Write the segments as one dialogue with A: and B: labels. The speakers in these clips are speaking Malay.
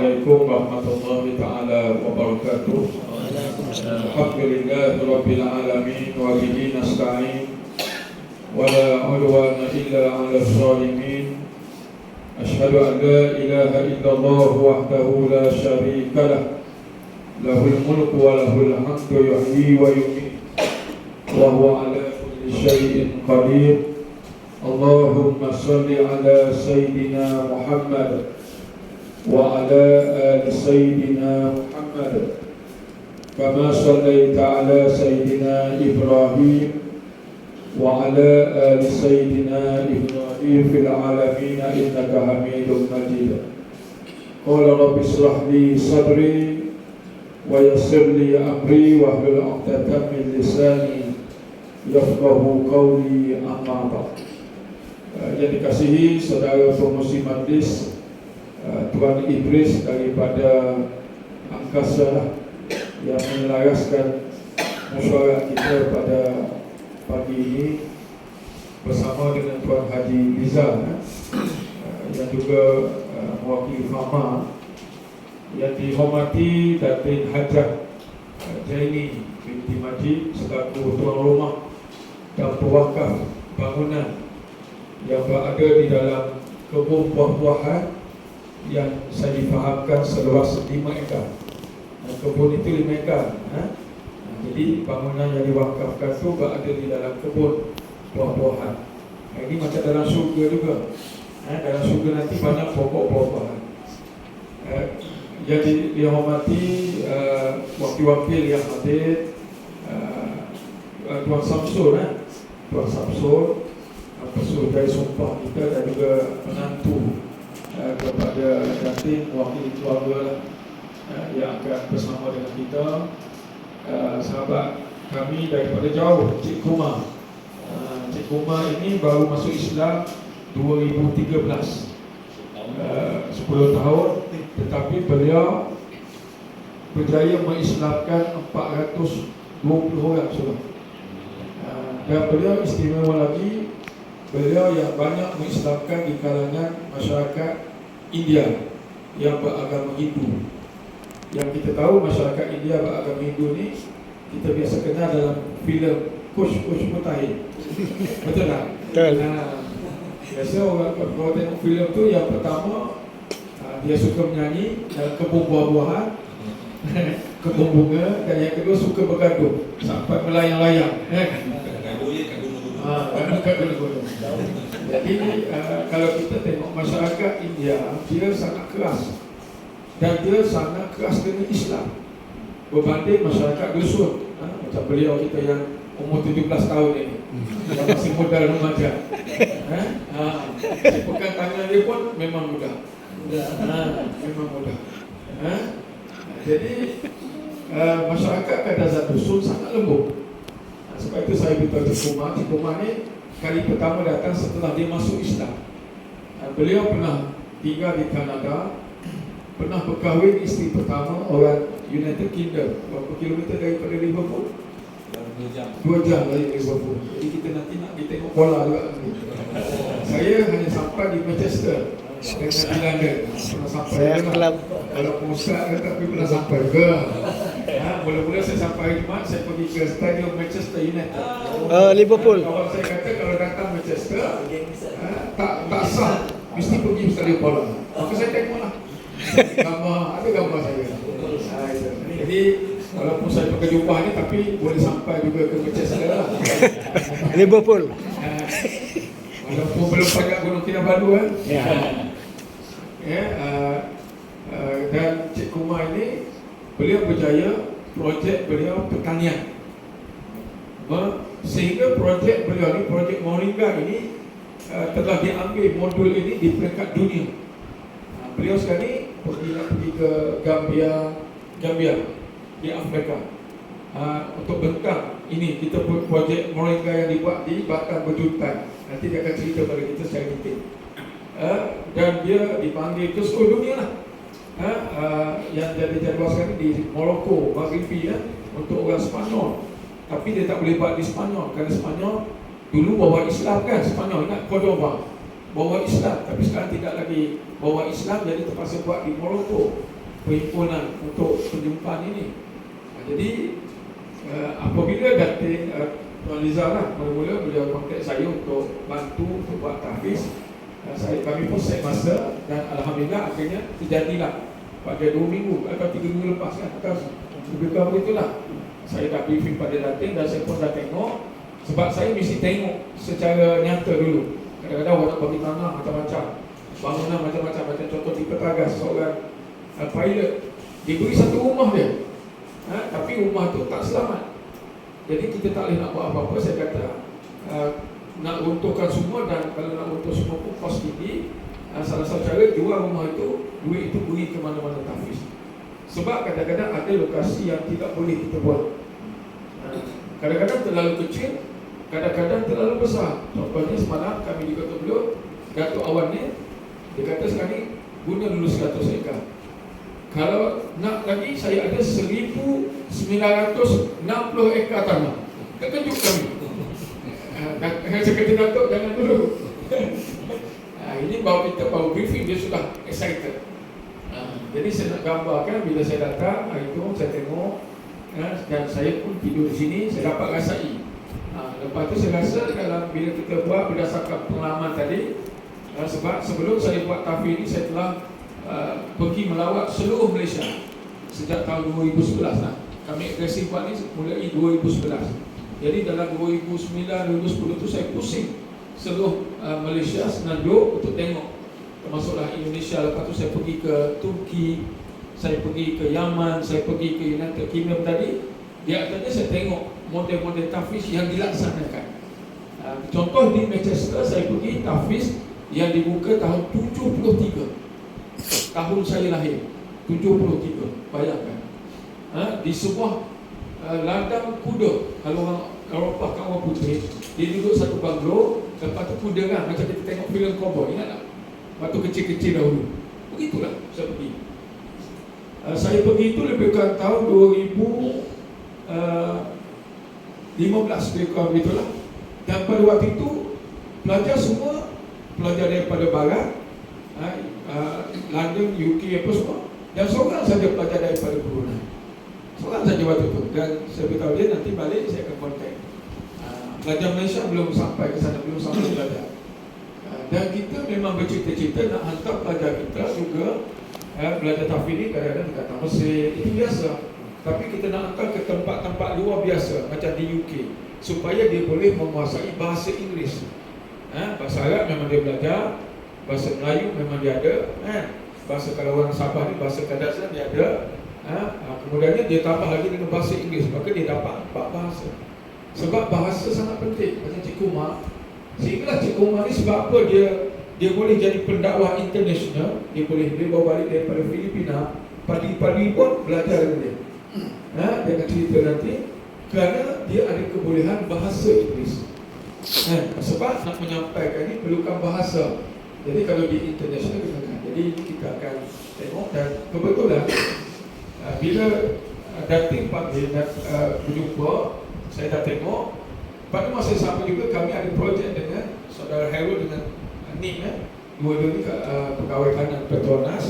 A: Assalamualaikum warahmatullahi ta'ala wabarakatuh. Alhamdulillahi rabbil alamin wa bihi nasta'in wa la udwana illa 'alal zalimin. Asyhadu an la ilaha illallah wahdahu la syarika lah. Lahul mulku wa lahul hamdu yuhyi wa yumiit wa huwa 'ala kulli syai'in qadir. Allahumma salli ala sayyidina Muhammad wa ala ali sayyidina Muhammad kama sallaita ala sayyidina Ibrahim wa ala ali sayyidina Ibrahim fil alamin innaka Hamidum Majid. Qala rabbi ishrah li sadri wa yassir li amri wahlul 'uqdatam min lisani yafqahu qawli, amma ba'd. Yang dikasihi saudara promosi majlis, Tuan Idris daripada angkasa yang menyelaraskan mesyuarat kita pada pagi ini bersama dengan Tuan Haji Rizal yang juga mewakili Fama, yang dihormati Datin Hajat Jaini binti Majid selaku tuan rumah dan pewakaf bangunan yang berada di dalam kebun buah-buahan yang saya difahamkan seluas 5 ekar. Kebun itu 5 ekar. Jadi bangunan yang diwakafkan itu berada di dalam kebun buah-buahan. Ini macam dalam syurga juga. Dalam syurga nanti banyak pokok buah-buahan. Jadi dihormati wakil-wakil yang hadir, Tuan Samsul, Tuan Samsul, pesuruh dari sumpah kita dan juga menantu kepada Datin wakil keluarga yang akan bersama dengan kita, sahabat kami daripada jauh, Cik Kumar. Cik Kumar ini baru masuk Islam 2013, 10 tahun, tetapi beliau berjaya mengislamkan 420 orang sudah. Dan beliau istimewa lagi, beliau yang banyak mengislamkan di kalangan masyarakat India yang beragama Hindu. Yang kita tahu masyarakat India beragama Hindu ni kita biasa kenal dalam filem Kush Mutahid. Betul tak?
B: Betul.
A: Biasa orang kalau tengok filem tu, yang pertama dia suka menyanyi dalam kebun buah-buahan, kebun bunga, dan yang kedua suka bergaduh sampai melayang-layang. Jadi kalau kita tengok masyarakat India, dia sangat keras dan dia sangat keras dengan Islam berbanding masyarakat dusun. Macam beliau kita yang umur 17 tahun ini, yang masih muda remaja. Pekan tangan dia pun memang mudah. Memang mudah. Jadi masyarakat Kadazan dusun sangat lembut. Sebab itu saya beritahu Cik Kumar ni kali pertama datang setelah dia masuk Islam. Beliau pernah tinggal di Kanada, pernah berkahwin isteri pertama orang United Kingdom. Berapa kilometer daripada Liverpool? 2 jam dari Liverpool. Jadi kita nanti nak pergi tengok bola juga. Saya hanya sampai di Manchester dengan di London. Pernah sampai juga. Kalau pusat tapi pernah sampai ke. Mula-mula saya sampai hari Jumaat, saya pergi ke Stadium Manchester United.
B: Liverpool.
A: Kawan saya kata kalau datang Manchester tak sah, mesti pergi stadium bola. Maka saya tengoklah gambar, ada gambar saya. Jadi walaupun saya pakai jubah ni, tapi boleh sampai juga ke Manchester lah.
B: Liverpool.
A: Walaupun belum pajak Gunung Kinabalu dan Cik Kumar ini, beliau berjaya projek beliau pertanian, sehingga projek beliau ni, projek Moringa ini telah diambil modul ini di peringkat dunia. Beliau sekarang ni pergi ke Gambia di Afrika untuk bentang ini. Kita buat projek Moringa yang dibuat di Batam Berjuntan. Nanti dia akan cerita pada kita secara detail. Dan dia dipanggil ke seluruh dunia lah. Yang jadi jadual sekarang di Morocco, Maghribi untuk orang Spanyol. Tapi dia tak boleh buat di Spanyol kerana Spanyol dulu bawa Islam kan. Spanyol ingat Cordoba bawa Islam, tapi sekarang tidak lagi bawa Islam, jadi terpaksa buat di Morocco. perhimpunan untuk penjumpaan ini. Jadi apabila Datin Tuan Liza lah, mula-mula beliau kontak saya untuk bantu untuk buat tahfiz. Kami pun set masa dan alhamdulillah akhirnya terjadilah pada 2 minggu atau 3 minggu lepas kan, atau lebih kurang begitulah. Saya dah briefing pada Datin dan saya pun dah tengok, sebab saya mesti tengok secara nyata dulu. Kadang-kadang orang nak bagi tanah macam-macam, bangunan macam-macam. Macam contoh di Petagas, seorang pilot diberi satu rumah dia, tapi rumah tu tak selamat. Jadi kita tak boleh nak buat apa-apa. Saya kata nak runtuhkan semua, dan kalau nak runtuh semua pun kos tinggi. Salah satu cara jual rumah itu, duit itu beri ke mana-mana tahfiz. Sebab kadang-kadang ada lokasi yang tidak boleh kita buat. Kadang-kadang terlalu kecil, kadang-kadang terlalu besar. Contohnya semalam kami di Kota Belud, Datuk Awan ni, dia kata sekali guna dulu 100 ekar. Kalau nak lagi, saya ada 1,960 ekar tanah. Terkejut kami. Saya kata Datuk jangan dulu. Ini baru briefing, dia sudah excited. Jadi saya nak gambarkan bila saya datang hari itu, saya tengok dan saya pun tidur di sini, saya dapat rasai. Lepas tu saya rasa bila kita buat berdasarkan pengalaman tadi, sebab sebelum saya buat tahfiz ini, saya telah pergi melawat seluruh Malaysia sejak tahun 2011 lah. Kami agresif buat ni mulai 2011. Jadi dalam 2009-2010 tu saya pusing seluruh Malaysia, Semenanjung untuk tengok, termasuklah Indonesia. Lepas tu saya pergi ke Turki, saya pergi ke Yaman, saya pergi ke United Kingdom tadi. Di atasnya saya tengok model-model tahfiz yang dilaksanakan. Contoh di Manchester, saya pergi tahfiz yang dibuka tahun 73. Tahun saya lahir 73, bayangkan. Di sebuah ladang kuda. Kalau orang Eropah kan orang putih, dia duduk satu banglo, lepas tu kuda kan, macam kita tengok filem cowboy, ingat tak? Lepas tu kecil-kecil dahulu. Begitulah saya pergi. Saya pergi itu lebih kurang tahun 2015, lebih kurang begitulah. Dan pada waktu itu pelajar semua, pelajar daripada barat, London, UK apa semua, dan seorang saja pelajar daripada Brunei. Seorang saja waktu itu. Dan saya beritahu dia nanti balik saya akan kontak. Pelajar Malaysia belum sampai ke sana, belum sampai belajar. Dan kita memang bercita-cita nak hantar pelajar kita juga belajar tahfiz ni kadang-kadang dekat Mesir, itu biasa. Tapi kita nak hantar ke tempat-tempat luar biasa macam di UK, supaya dia boleh menguasai bahasa Inggeris. Bahasa Arab memang dia belajar, bahasa Melayu memang dia ada, bahasa kalau orang Sabah ni bahasa Kadazan dia ada. Kemudiannya dia tambah lagi dengan bahasa Inggeris, maka dia dapat 4 bahasa. Sebab bahasa sangat penting. Macam Cikgu Mak, sehinggalah Cikgu Mak ni sebab apa dia boleh jadi pendakwah international. Dia bawa balik daripada Filipina, pagi-pagi pun belajar dengan dia. Dia akan cerita nanti, kerana dia ada kebolehan bahasa Inggeris. Sebab nak menyampaikan ni perlukan bahasa. Jadi kalau di international kita akan, jadi kita akan tengok. Dan kebetulan bila Datin panggil berjumpa, saya dah tengok. Pada masa sama juga kami ada projek dengan Saudara Hairul dengan Nim, dua-dua ni pegawai kanan Petronas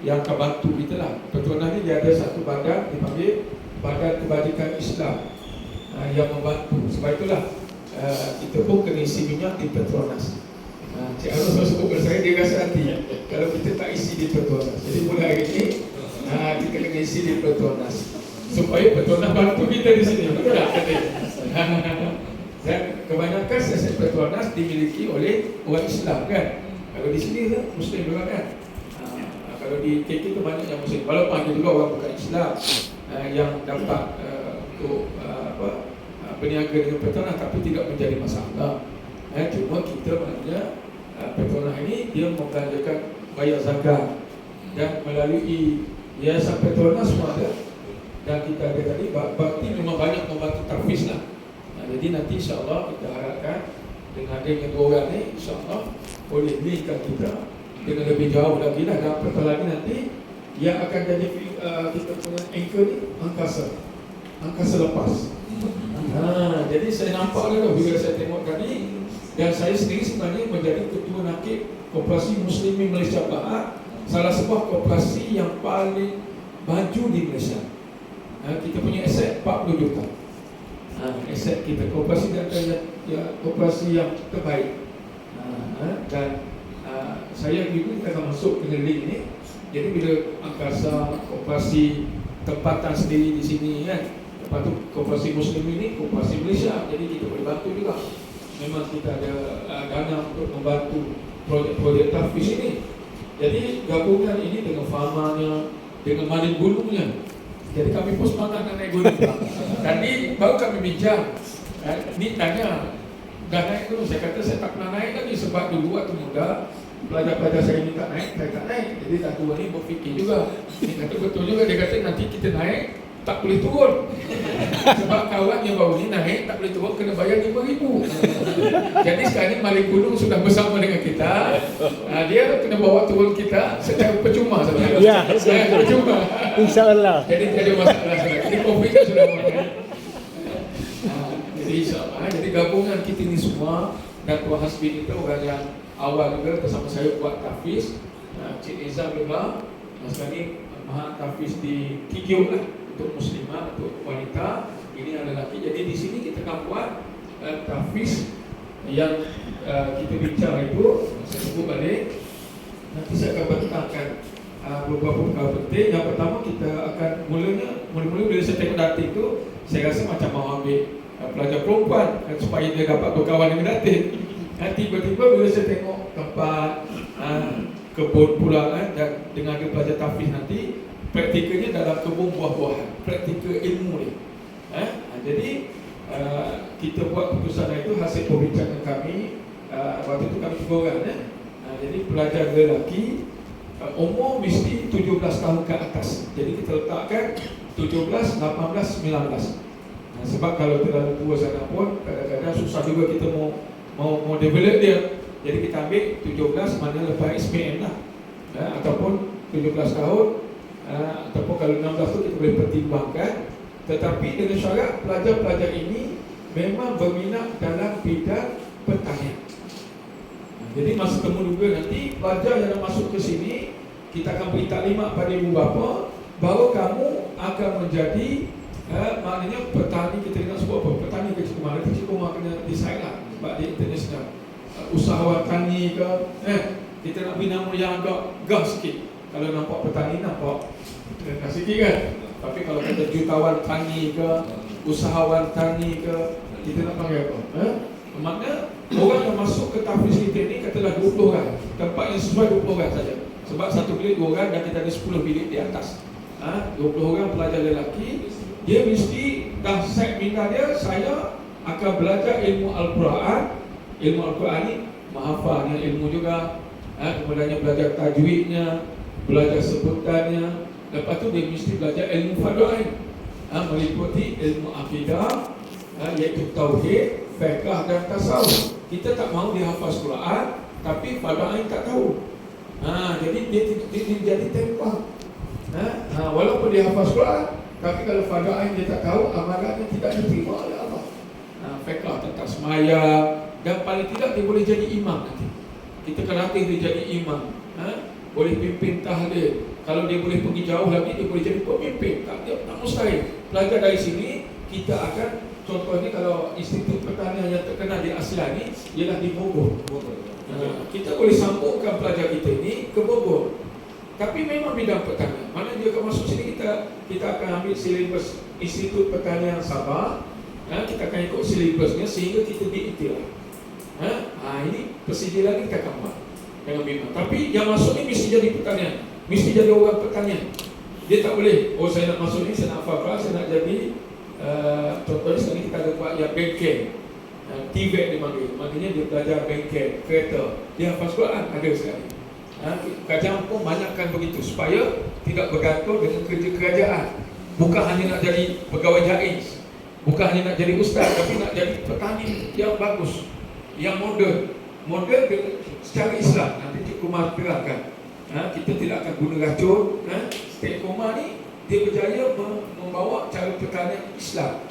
A: yang akan bantu kita lah. Petronas ni dia ada satu badan dipanggil Badan Kebajikan Islam yang membantu. Sebab itulah kita pun kena isi minyak di Petronas. Cik Arul selalu sebut kepada saya, dia rasa hati kalau kita tak isi di Petronas. Jadi mulai hari ini kita kena isi di Petronas supaya Petronas bantu kita di sini. Betul tak? Dan kebanyakan aset Petronas dimiliki oleh orang Islam kan. Kalau di sini kan Muslim juga kan. Kalau di KK itu banyak yang Muslim. Walaupun ada juga orang bukan Islam yang dapat untuk berniaga dengan Petronas, tapi tidak menjadi masalah. Cuma kita maknanya Petronas ini dia membelanjakan bayar zakat, dan melalui Yayasan Petronas semua ada. Dan kita ada tadi bakti memang banyak membantu tahfiz lah. Jadi nanti insyaAllah kita harapkan dengan adanya 2 orang ni, insyaAllah boleh linkkan kita dengan lebih jauh lagi lah. Dan apatah lagi nanti yang akan jadi kita punya anchor ni angkasa lepas. Jadi saya nampak lah bila saya tengok tadi. Dan saya sendiri sebenarnya menjadi Ketua Nakib Koperasi Muslimin Malaysia Barat salah sebuah koperasi yang paling maju di Malaysia. Kita punya aset 40 juta. Aset kita, koperasi dan koperasi yang terbaik. Dan saya juga kita akan masuk ke link ni. Jadi bila angkasa koperasi tempatan sendiri di sini kan, lepas tu koperasi Muslim ini koperasi Malaysia, jadi kita boleh bantu juga. Memang kita ada dana untuk membantu projek-projek tahfiz ini. Jadi gabungan ini dengan farmanya, dengan maling gunungnya. Jadi kami pun semangat nak naik gunung. Tadi baru kami bincang, ni tanya dah naik gunung. Saya kata saya tak pernah naik lagi sebab dulu waktu muda pelajar-pelajar saya ni tak naik, saya tak naik. Jadi dah tua ni berfikir juga. Dia kata betul juga, dia kata nanti kita naik tak boleh turun. Sebab kawan yang baru ni naik tak boleh turun, kena bayar RM5,000. Jadi sekarang ni maling gunung sudah bersama dengan kita. Dia kena bawa turun kita secara percuma saja.
B: Ya,
A: percuma.
B: InsyaAllah.
A: Jadi tidak ada masalah saja. Jadi COVID kan sudah makan. Jadi insyaAllah. Jadi gabungan kita ni semua, dan Tuan Hasbin itu orang yang awal juga bersama saya buat tahfiz. Cik Izzah juga sekarang ni maha tahfiz di Kikiu lah, untuk muslimah, untuk wanita. Ini adalah lelaki. Jadi di sini kita akan buat tahfiz yang kita bincang itu. Saya sebut balik. Nanti saya akan bentangkan beberapa perkara penting. Yang pertama kita akan mula-mula bila saya tengok dating tu, saya rasa macam mau ambil pelajar perempuan supaya dia dapat berkawan dengan dating. Tiba-tiba bila saya tengok tempat kebun pula dan dengan ada pelajar tahfiz nanti, praktikalnya dalam kebun buah-buahan, praktikal ilmu ni. Jadi kita buat keputusan itu hasil perbincangan kami. Waktu itu kami 3 orang. Jadi pelajar lelaki umur mesti 17 tahun ke atas. Jadi kita letakkan 17, 18, 19. Sebab kalau terlalu tua sana pun kadang-kadang susah juga kita mau develop dia. Jadi kita ambil 17 mana lepas SPM lah, ataupun 17 tahun, ataupun kalau 16 tu kita boleh pertimbangkan. Tetapi dengan syarat pelajar-pelajar ini memang berminat dalam bidang pertanian. Jadi masa temu juga nanti pelajar yang nak masuk ke sini, kita akan beri taklimat pada ibu bapa bahawa kamu akan menjadi maknanya petani. Kita dengar sebut apa? Petani kecil kumar. Kecil kumar kena decide lah sebab dia international. Usahawan tani ke, kita nak beri nama yang agak gas sikit. Kalau nampak petani nampak gas sikit kan. Tapi kalau kata jutawan tani ke, usahawan tani ke, kita nak panggil apa? Maknanya orang yang masuk ke tahfiz kita ni katalah 20 orang. Tempat yang sesuai 20 orang saja. Sebab satu bilik 2 orang dan kita ada 10 bilik di atas. 20 orang pelajar lelaki. Dia mesti dah set minat dia, saya akan belajar ilmu Al-Quran. Ilmu Al-Quran ni menghafalnya ilmu juga, kemudiannya belajar tajwidnya, belajar sebutannya. Lepas tu dia mesti belajar ilmu fardu-ain, meliputi ilmu akidah, iaitu tauhid, fiqh dan tasawuf. Kita tak mahu dia hafaz Quran tapi fardu-ain tak tahu. Jadi dia jadi tempang. Walaupun dia hafaz Quran, tapi kalau fardu-ain dia tak tahu, amalannya tidak diterima oleh Allah. Fiqh tentang semaya, dan paling tidak dia boleh jadi imam nanti. Kita akan latih dia jadi imam, boleh pimpin tahlil. Kalau dia boleh pergi jauh lagi, dia boleh jadi pemimpin. Tak mustahil. Pelajar dari sini kita akan, contohnya kalau Institut Pertanian yang terkenal di Asia ni ialah di Bogor. Kita boleh sambungkan pelajar kita ini ke Bogor. Tapi memang bidang pertanian. Mana dia akan masuk sini, kita akan ambil silibus Institut Pertanian Sabah. Kita akan ikut silibusnya sehingga kita diiktiraf. Ini persijil lagi kita akan buat dengan bimbang. Tapi yang masuk ni mesti jadi pertanian, mesti jadi orang pertanian. Dia tak boleh, saya nak masuk ni, saya nak hafal, saya nak jadi contohnya sekarang ni kita ada buat yang bengkel, TVET dia panggil. Maknanya dia belajar bengkel, kereta. Dia hafaz Quran, ada sekali. Kajian pun banyakkan begitu supaya tidak bergantung dengan kerja kerajaan. Bukan hanya nak jadi pegawai jaiz, bukan hanya nak jadi ustaz, tapi nak jadi petani yang bagus, yang moden secara Islam. Nanti Cik Kumar terangkan. Kita tidak akan guna racun. Cik Kumar ni dia berjaya membawa cara pertanian Islam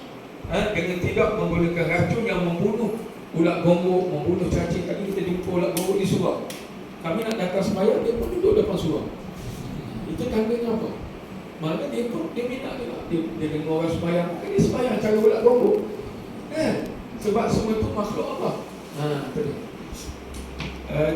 A: dengan tidak menggunakan racun yang membunuh ulat gonggok, membunuh cacing. Tadi kita jumpa ulat gonggok di surau. Kami nak datang sembahyang, dia pun duduk depan surau. Itu tandanya apa? Mana dia minat dia dengar orang sembahyang, dia sembahyang cara bolak bongkok. Sebab semua itu makhluk Allah.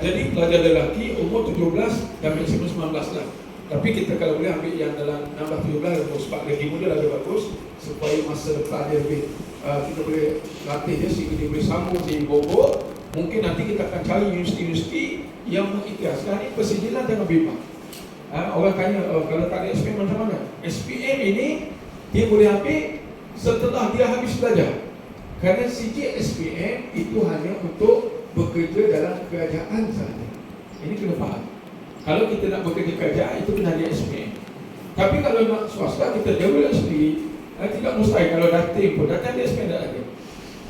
A: Jadi pelajar lelaki umur 17 dan maksimum 19 lah. Tapi kita kalau boleh ambil yang dalam 16-17 sebab lagi muda lagi bagus, supaya masa depan dia lebih kita boleh latih dia sehingga dia boleh sambung di Bogor. Mungkin nanti kita akan cari universiti-universiti yang mengikhlaskan. Ini persijilan jangan bimbang. Orang tanya, kalau tak ada SPM macam mana? SPM ini dia boleh ambil setelah dia habis belajar. Kerana CJ SPM itu hanya untuk bekerja dalam kerajaan sahaja. Ini kena faham. Kalau kita nak bekerja kerajaan, itu kena ada SPM. Tapi kalau nak swasta, kita develop sendiri. Tidak mustahil. Kalau dating pun, datang dia SPM tak ada.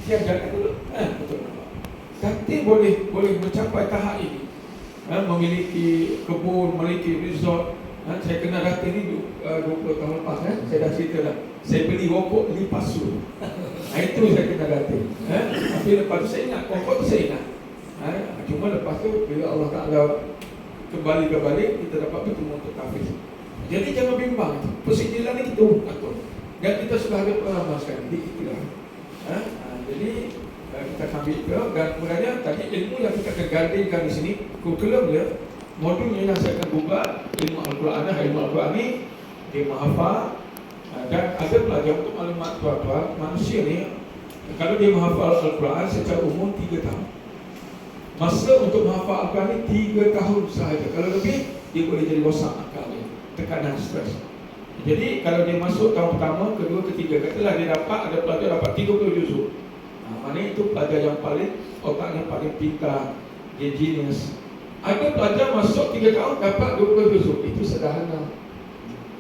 A: Dia jalan dulu. Betul. Dating boleh mencapai tahap ini. Memiliki kebun, memiliki resort. Saya kenal dating ni 20 tahun lepas. Saya dah cerita dah. Saya beli rokok lipas sur. Itu saya kenal dating. Tapi lepas tu saya ingat, rokok tu saya ingat. Cuma lepas tu, bila Allah Ta'ala kembali, kita dapat bertemu untuk tahfiz. Jadi jangan bimbang. Persijilan ni kita atur. Dan kita sudah ada pengalaman sekarang. Jadi itulah. Jadi kita ambil ke, dan kemudian tadi ilmu yang kita akan gandingkan di sini, kurikulum dia, modulnya yang saya akan buka, ilmu Al-Quran. Ilmu Al-Quran ni dia menghafal, dan ada pelajar untuk maklumat tuan-tuan, manusia ni kalau dia menghafal Al-Quran secara umum 3 tahun. Masa untuk menghafal Al-Quran ni 3 tahun sahaja. Kalau lebih, dia boleh jadi rosak akal dia, tekanan stres. Jadi kalau dia masuk tahun pertama, kedua, ketiga, katalah dia dapat, ada pelajar dapat 30 juzuk. Maknanya itu pelajar yang paling, otaknya paling pintar, dia genius. Ada pelajar masuk 3 tahun dapat 20 juzuk, itu sederhana.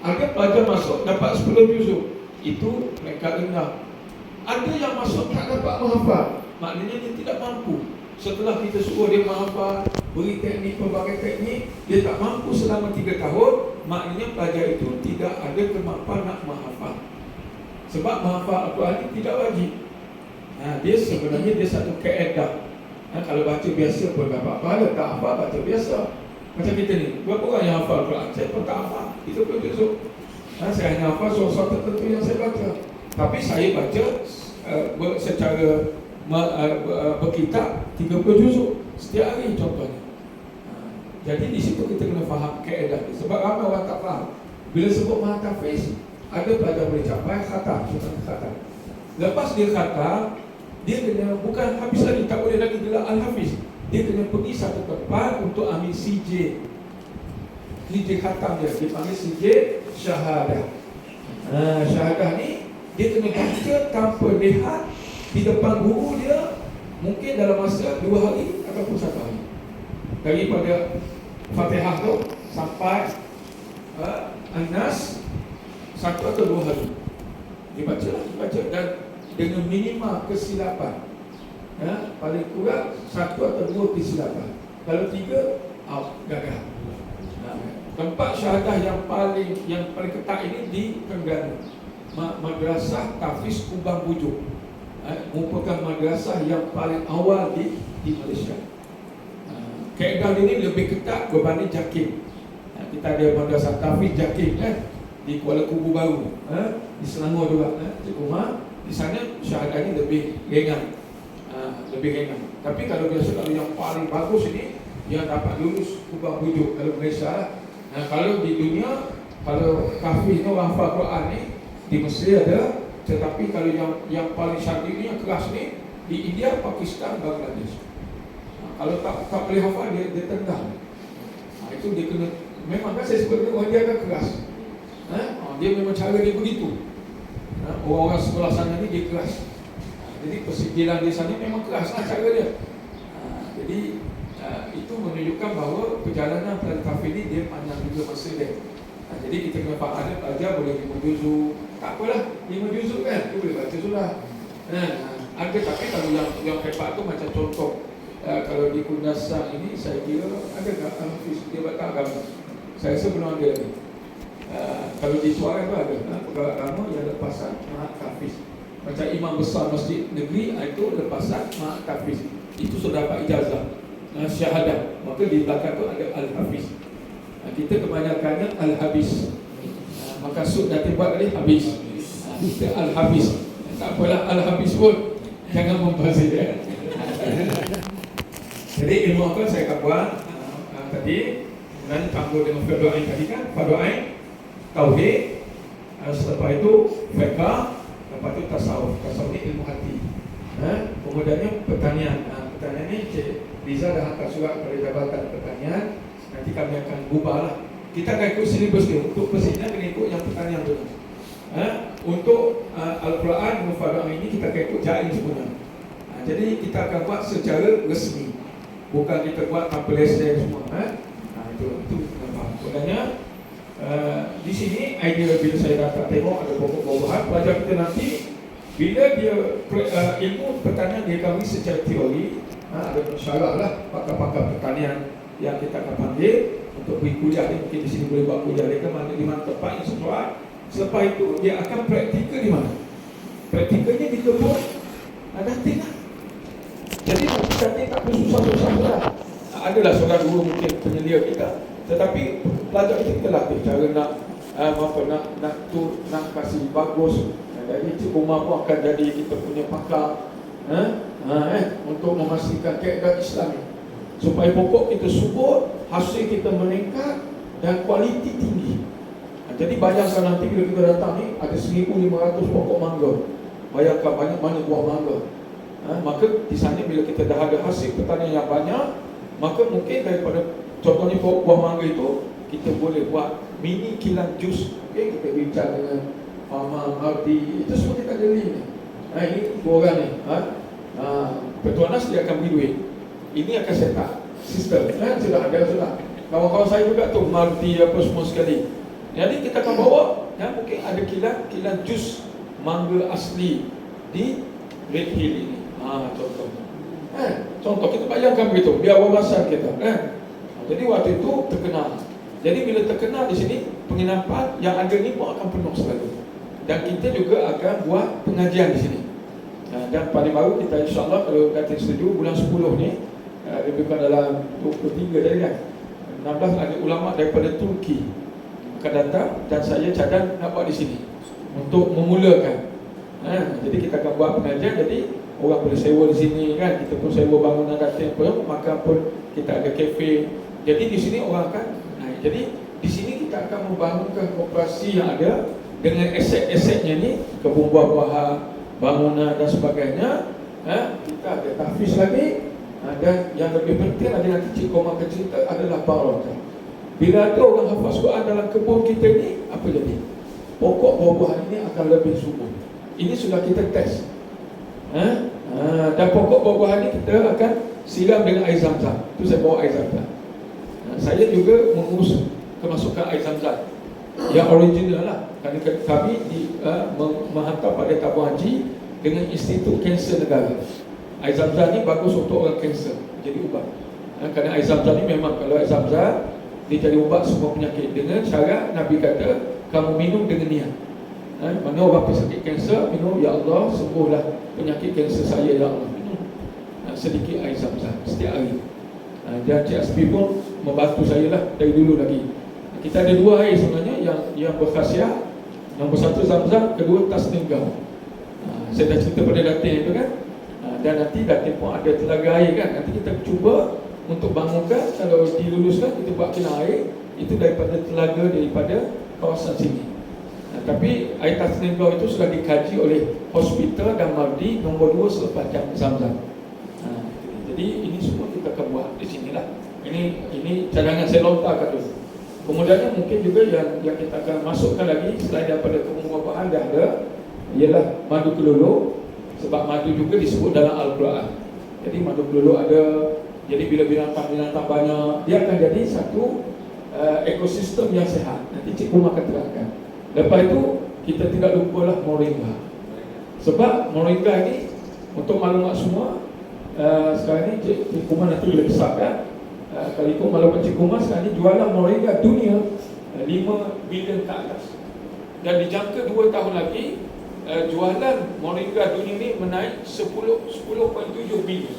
A: Ada pelajar masuk dapat 10 juzuk, itu mereka rendah. Ada yang masuk tak dapat menghafal, maknanya dia tidak mampu. Setelah kita suruh dia menghafal, beri teknik, pelbagai teknik, dia tak mampu selama 3 tahun, maknanya pelajar itu tidak ada kemampuan nak menghafal. Sebab menghafal Al-Quran ini tidak wajib. Dia sebenarnya dia satu kaedah. Kalau baca biasa pun tak apa-apa, tak hafal baca biasa. Macam kita ni, berapa orang yang hafal Al-Quran? Saya pun tak hafal, itu pun juzuk. Saya hanya hafal surah tertentu yang saya baca. Tapi saya baca secara berkitab 30 juzuk setiap hari contohnya. Jadi di situ kita kena faham kaedah ni. Sebab ramai orang tak faham. Bila sebut maha tahfiz, ada pelajar boleh capai khatam, khatam. Lepas dia khatam, dia kena bukan habis lagi, tak boleh lagi gelar Al-Hafiz. Dia kena pergi satu tempat untuk ambil CJ khatam dia. Dia panggil CJ syahadah. Syahadah ni dia kena baca tanpa lihat di depan guru dia, mungkin dalam masa 2 hari ataupun 1 hari. Daripada Fatihah tu sampai An-Nas 1 atau 2 hari. Dibaca dan dengan minima kesilapan. Paling kurang 1 atau 2 kesilapan. Kalau 3, gagal. Tempat syahadah yang paling ketat ini di Terengganu, Madrasah Tahfiz Kubang Bujuk. Merupakan madrasah yang paling awal di Malaysia. Kaedah ini lebih ketat berbanding JAKIM. Kita ada Madrasah Tahfiz JAKIM di Kuala Kubu Baru, di Selangor juga, Cikgu Umar. Di sana syahadahnya lebih ringan. Tapi kalau yang paling bagus ini, yang dapat lulus Kubang Bujuk kalau Malaysia. Kalau di dunia, kalau tahfiz ni hafal Quran ni di Mesir ada, tetapi kalau yang paling syar'i ni, yang keras ni, di India, Pakistan, Bangladesh. Kalau tak boleh hafal, dia tendang. Itu dia kena, memang kan saya sebut orang dia akan keras. Dia memang cara dia begitu. Orang-orang sebelah sana ni dia keras. Jadi persijilan di sana memang keras lah cara dia. Jadi itu menunjukkan bahawa perjalanan tahfiz ni dia panjang juga masa dia. Jadi kita kena faham, ada pelajar boleh 5 juzuk. Tak apalah, 5 juzuk kan, dia boleh baca surah. Ada, tapi kalau yang hebat tu macam contoh, kalau di Kundasang ini saya kira ada tak Hafiz dia baca agama. Saya rasa belum ada lagi. Kalau di Suara tu ada pegawai agama yang lepasan Mahat Tahfiz. Macam imam besar masjid negeri itu lepasan Mahat Tahfiz. Itu sudah dapat ijazah syahadah. Maka di belakang tu ada Al-Hafiz. Kita kebanyakannya Al-Habis. Makasud dah buat tadi habis. Kita Al-Habis. Tak apalah Al-Habis pun, jangan membazir ya. Jadi ilmu apa saya akan buat tadi. Dan campur dengan fardu ain tadi kan, fardu ain, tauhid, setelah itu fiqh, lepas itu tasawuf. Tasawuf ni ilmu hati. Kemudiannya pertanian. Pertanian ni Cik Riza dah hantar surat kepada Jabatan Pertanian. Nanti kami akan ubahlah. Kita akan ikut silibus dia. Untuk persisnya kena ikut yang pertanian tu. Untuk Al-Quran Mufadah ini kita akan ikut jain sebenarnya. Jadi kita akan buat secara resmi. Bukan kita buat tanpa lesen semua. Itu nampak. Sebenarnya di sini idea bila saya datang tengok ada pokok-pokokan, pelajar kita nanti bila dia ilmu pertanian dia kawin secara teori, ada syarat lah pakar-pakar pertanian yang kita akan panggil untuk beri kuliah. Mungkin di sini boleh buat kuliah mereka mana di mana tempat yang sesuai. Selepas itu dia akan praktikal di mana? Praktikalnya di kebun dating lah. Jadi dating tak perlu susah-susah lah. Adalah seorang guru mungkin penyelia kita, tetapi pelajar kita latih cara nak kasih bagus. Jadi Cik Umar pun akan jadi kita punya pakar untuk memastikan kaedah Islam supaya pokok kita subur, hasil kita meningkat dan kualiti tinggi. Jadi bayangkan nanti bila kita datang ni ada 1,500 pokok mangga. Bayangkan banyak mana buah mangga. Maka di sana bila kita dah ada hasil pertanian yang banyak, maka mungkin daripada contohnya buah mangga itu kita boleh buat mini kilang jus. Okay, kita bincang dengan Fahma, Mardi, itu semua kita ada link ni. Ini dua orang ni. Petuanas dia akan beri duit. Ini akan set up sistem. Sudah ada sudah. Kawan-kawan saya juga tu Mardi apa semua sekali. Jadi kita akan bawa mungkin ada kilang jus mangga asli di Red Hill ini. Contoh. Contoh kita bayangkan begitu, biar wawasan kita. Jadi waktu itu terkenal. Jadi bila terkenal di sini, penginapan yang ada ni pun akan penuh selalu. Dan kita juga akan buat pengajian di sini. Dan paling baru kita insyaAllah kalau kata setuju bulan 10 ni, lebih kurang dalam 23 tadi kan, 16 ada ulama daripada Turki akan datang dan saya cadang nak buat di sini untuk memulakan. Jadi kita akan buat pengajian. Jadi orang boleh sewa di sini kan, kita pun sewa bangunan dating pun, makan pun kita ada kafe. Jadi di sini orang akan jadi di sini kita akan membangunkan koperasi yang ada dengan aset-asetnya ni, kebun buah-buahan, bangunan dan sebagainya. Kita ada tahfiz lagi. Dan yang lebih penting ada nanti Cik Komar akan cerita adalah barakah. Bila ada orang hafaz Quran dalam kebun kita ni, apa jadi? Pokok buah-buahan ini akan lebih subur. Ini sudah kita test. Dan pokok buah-buahan ini kita akan siram dengan air zam-zam. Itu saya bawa air zam-zam. Saya juga mengurus kemasukan air zam-zam yang original lah. Kerana kami menghantar pada tabung haji dengan Institut Kanser Negara. Air zam-zam ni bagus untuk orang kanser, jadi ubat. Kerana air zam-zam ni memang kalau air zam-zam dia jadi ubat semua penyakit. Dengan syarat Nabi kata kamu minum dengan niat. Mana orang pesakit kanser minum, ya Allah sembuhlah penyakit kanser saya ya Allah, minum sedikit air zam-zam setiap hari. Dan Cik Asbi pun membantu saya lah dari dulu lagi. Kita ada dua air sebenarnya yang berkhasiat. Nombor satu zam-zam, kedua tasningau. Saya dah cerita pada datin itu kan. Dan nanti datin pun ada telaga air kan. Nanti kita cuba untuk bangunkan, kalau diluluskan kita buat kena air itu daripada telaga daripada kawasan sini. Tapi air tasningau itu sudah dikaji oleh hospital dan Mardi nombor 2 selepas zam-zam. Jadi ini semua kita akan buat di sinilah. Ini cadangan saya lontarkan dulu. Kemudiannya mungkin juga yang kita akan masukkan lagi selain daripada kebun buah-buahan dah ada, ialah madu kelulu. Sebab madu juga disebut dalam Al-Quran. Jadi madu kelulu ada. Jadi bila binatang-binatang banyak, dia akan jadi satu ekosistem yang sihat. Nanti Cik Umar akan terangkan. Lepas itu kita tidak lupalah moringa. Sebab moringa ini untuk maklumat semua, sekarang ni Cik Umar nanti boleh besarkan. Kalau ikut maklumat Cik Umar, sekarang ni jualan moringa dunia 5 bilion ke atas. Dan dijangka 2 tahun lagi jualan moringa dunia ni menaik 10.7 bilion.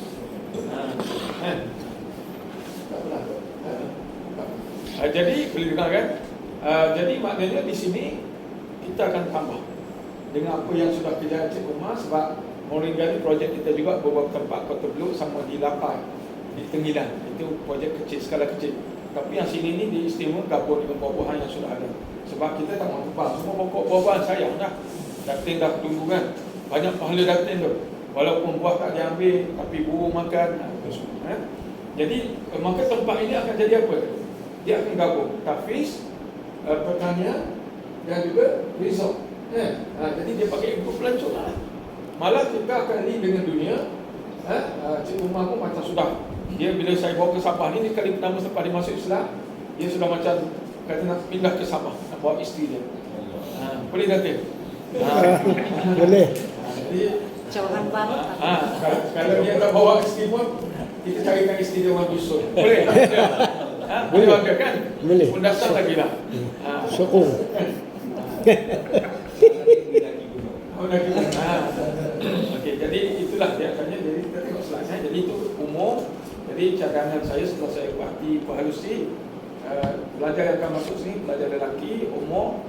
A: Jadi boleh dengar kan? Jadi maknanya di sini kita akan tambah dengan apa yang sudah kerja Encik Umar, sebab Moringa ni projek kita juga beberapa tempat Kota Belud sama di Lapai, di Tenggilan. Itu projek kecil, skala kecil. Tapi yang sini ni diistimewa gabung dengan buah-buahan yang sudah ada. Sebab kita tak mahu tebang semua pokok buah-buahan, sayang dah. Datin dah tunggu kan. Banyak pahala datin tu. Walaupun buah tak diambil, tapi burung makan. Itu semua. Jadi maka tempat ini akan jadi apa? Dia akan gabung Tafiz, pertanian dan juga resort. Jadi dia pakai ikut pelancong lah. Malah kita akan ni dengan dunia. Cik Umar pun macam sudah. Dia bila saya bawa ke Sabah ni, kali pertama selepas dia masuk Islam, dia sudah macam kata nak pindah ke Sabah, nak bawa isteri dia. Boleh Datin?
B: Boleh.
A: Jadi
C: Cawangan baru.
A: kalau dia tak bawa isteri pun, kita carikan isteri dia orang dusun. Boleh? Boleh bangga kan?
B: Boleh.
A: Pun dasar lagi lah.
B: Sokong.
A: Okey, jadi itulah biasanya. Jadi kita tengok slide saya. Jadi itu umur. Jadi cadangan saya setelah saya berhati Pahalusi, pelajar yang akan masuk sini, pelajar lelaki umur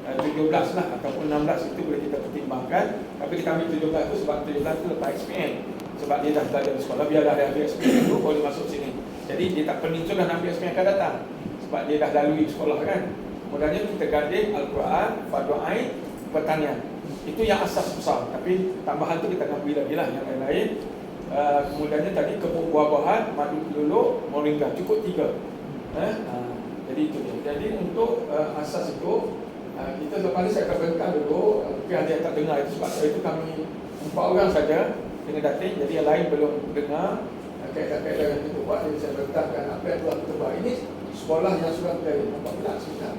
A: 17 lah ataupun 16, itu boleh kita pertimbangkan. Tapi kita ambil 17 tu sebab 17 tu lepas SPM. Sebab dia dah belajar di sekolah, biarlah dia ambil SPM dulu boleh masuk sini. Jadi dia tak penincut dan ambil SPM akan datang, sebab dia dah lalui sekolah kan. Kemudiannya kita ganding Al-Quran, Fardu Ain, pertanian. Itu yang asas besar. Tapi tambahan tu kita akan beri lagi lah yang lain-lain. Kemudiannya tadi kebun buah-buahan, madu keluluk, moringa, cukup 3. Jadi itu dia. Jadi untuk asas itu, kita selepas ni saya akan bentang dulu. Mungkin ada yang tak dengar itu, sebab itu kami 4 orang saja dengan Datin. Jadi yang lain belum dengar kaedah-kaedah yang kita buat. Jadi saya bentangkan apa yang telah kita buat. Ini sekolah yang sudah dari 14 sudah.